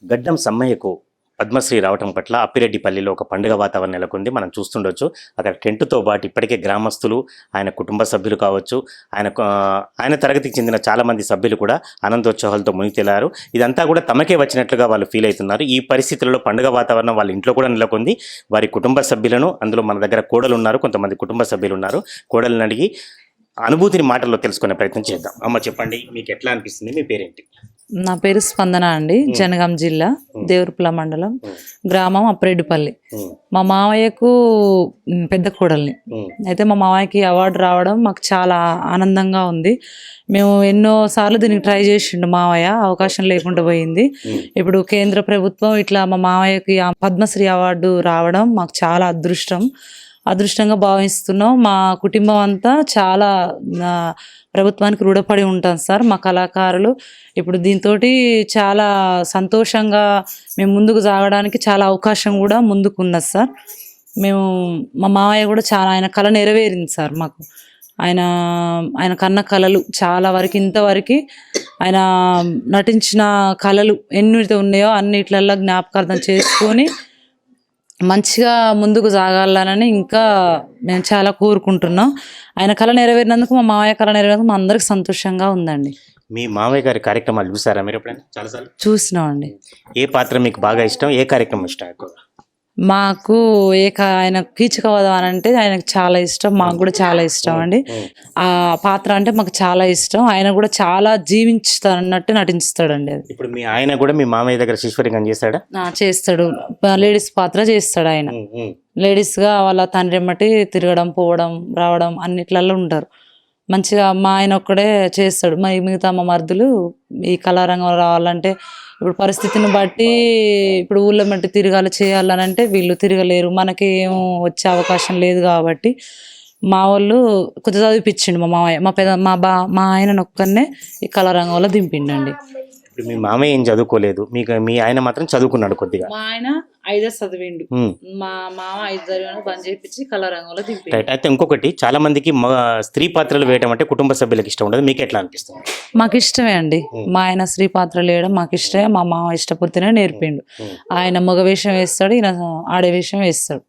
గడ్డం సమ్మయ్యకు పద్మశ్రీ రావటం పట్ల అప్పిరెడ్డిపల్లిలో ఒక పండుగ వాతావరణం నెలకొంది. మనం చూస్తుండొచ్చు. అక్కడ టెంటుతో పాటు ఇప్పటికే గ్రామస్తులు, ఆయన కుటుంబ సభ్యులు కావచ్చు, ఆయన తరగతికి చెందిన చాలామంది సభ్యులు కూడా ఆనందోత్సవాలతో మునిగితేలారు. ఇదంతా కూడా తమకే వచ్చినట్లుగా వాళ్ళు ఫీల్ అవుతున్నారు. ఈ పరిస్థితుల్లో పండుగ వాతావరణం వాళ్ళ ఇంట్లో కూడా నెలకొంది. వారి కుటుంబ సభ్యులను, అందులో మన దగ్గర కోడలు ఉన్నారు, కొంతమంది కుటుంబ సభ్యులు ఉన్నారు. కోడలను అడిగి అనుభూతిని మాటల్లో తెలుసుకునే ప్రయత్నం చేద్దాం. అమ్మ చెప్పండి, మీకు ఎట్లా అనిపిస్తుంది? మీ పేరేంటి? నా పేరు స్పందన అండి. జనగాం జిల్లా దేవరపుల మండలం, గ్రామం అప్పిరెడ్డిపల్లి. మా మావయ్యకు పెద్ద కోడల్ని. అయితే మా మావయ్యకి అవార్డు రావడం మాకు చాలా ఆనందంగా ఉంది. మేము ఎన్నో సార్లు దీనికి ట్రై చేసిండు మావయ్య, అవకాశం లేకుండా పోయింది. ఇప్పుడు కేంద్ర ప్రభుత్వం ఇట్లా మా మావయ్యకి పద్మశ్రీ అవార్డు రావడం మాకు చాలా అదృష్టంగా భావిస్తున్నాం. మా కుటుంబం అంతా చాలా ప్రభుత్వానికి రుణపడి ఉంటాం సార్. మా కళాకారులు ఇప్పుడు దీంతో చాలా సంతోషంగా మేము ముందుకు సాగడానికి చాలా అవకాశం కూడా ముందుకు ఉన్నది సార్. మా మావయ్య కూడా చాలా, ఆయన కళ నెరవేరింది సార్ మాకు. ఆయన కన్న కళలు చాలా వరకు, ఇంతవరకు ఆయన నటించిన కళలు ఎన్నిటి ఉన్నాయో అన్నిట్లల్లో జ్ఞాపకార్థం చేసుకొని మంచిగా ముందుకు సాగాలని ఇంకా మేము చాలా కోరుకుంటున్నాం. ఆయన కళ నెరవేరినందుకు, మా మావయ్య కళ నెరవేరినందుకు మా అందరికి సంతోషంగా ఉందండి. మీ మావయ్య గారి కార్యక్రమాలు చూసారా మీరు ఎప్పుడైనా? చాలాసార్లు చూసినామండి. ఏ పాత్ర మీకు బాగా ఇష్టం? ఏ కార్యక్రమం ఇష్టం ఎక్కువ? మాకు ఆయన కీచకవధం అని అంటే ఆయనకు చాలా ఇష్టం, మాకు కూడా చాలా ఇష్టం అండి. ఆ పాత్ర అంటే మాకు చాలా ఇష్టం. ఆయన కూడా చాలా జీవించుతానన్నట్టు నటిస్తాడండి. అది ఇప్పుడు మీ ఆయన కూడా మీ మామయ్య దగ్గర శిష్యరికం చేస్తాడా? చేస్తాడు. లేడీస్ పాత్ర చేస్తాడు ఆయన. లేడీస్గా వాళ్ళ తండ్రి ఎమ్మటి తిరగడం, పోవడం, రావడం అన్నిట్లలో ఉంటారు. మంచిగా మా ఆయన ఒక్కడే చేస్తాడు. మరి మిగతా మా మరుదులు ఈ కళారంగంలో రావాలంటే ఇప్పుడు పరిస్థితిని బట్టి ఇప్పుడు ఊళ్ళో మట్టి తిరగాలి చేయాలని అంటే వీళ్ళు తిరగలేరు, మనకి ఏం వచ్చే అవకాశం లేదు. కాబట్టి మా వాళ్ళు కొంచెం చదివిపించిండు మా మామయ్య. మా ఆయన ఒక్కనే ఈ కళారంగంలో దింపిండండి. మీ మామయ్య ఏం చదువుకోలేదు, మీ ఆయన మాత్రం చదువుకున్నాడు కొద్దిగా. మా ఆయన 5 చదివిండు, మా మామ 5 చదివాను, బంద్ చేయించి కళారంగంలో దింపిండు. అయితే ఇంకొకటి, చాలా మందికి స్త్రీ పాత్రలు వేయడం అంటే కుటుంబ సభ్యులకు ఇష్టం ఉండదు, మీకు ఎట్లా అనిపిస్తుంది? మాకు ఇష్టమే అండి. మా ఆయన స్త్రీ పాత్రలు వేయడం మాకు ఇష్టమే. మా మామ ఇష్టపూర్తినే నేర్పిండు. ఆయన మగ వేషం వేస్తాడు, ఈయన ఆడే వేషం వేస్తాడు.